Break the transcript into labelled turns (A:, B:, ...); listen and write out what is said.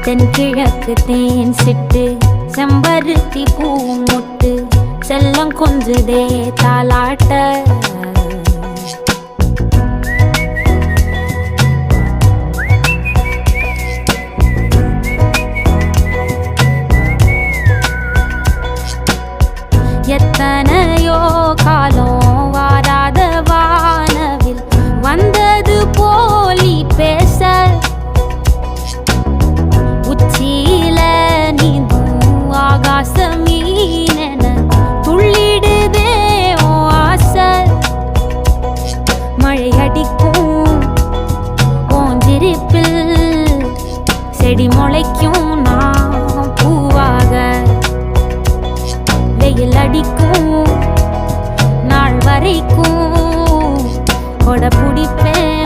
A: தென்கிழக்கு தேன் சிட்டு செம்பருத்தி பூ முட்டு செல்லம் கொஞ்சுதே தாலாட்ட எத்தனையோ காலம் வாராத வானவில் வந்தது போலி பேச உச்சியில நீந்தும் ஆகாச மீனென துள்ளிடுதே ஓ ஆசை மழை அடிக்கும் ஓஞ்சிருப்பில் செடி முளைக்கும் நான் பூவாக வெயில் அடிக்கும் நாள் வரைக்கும் கொடை பிடிப்பேன்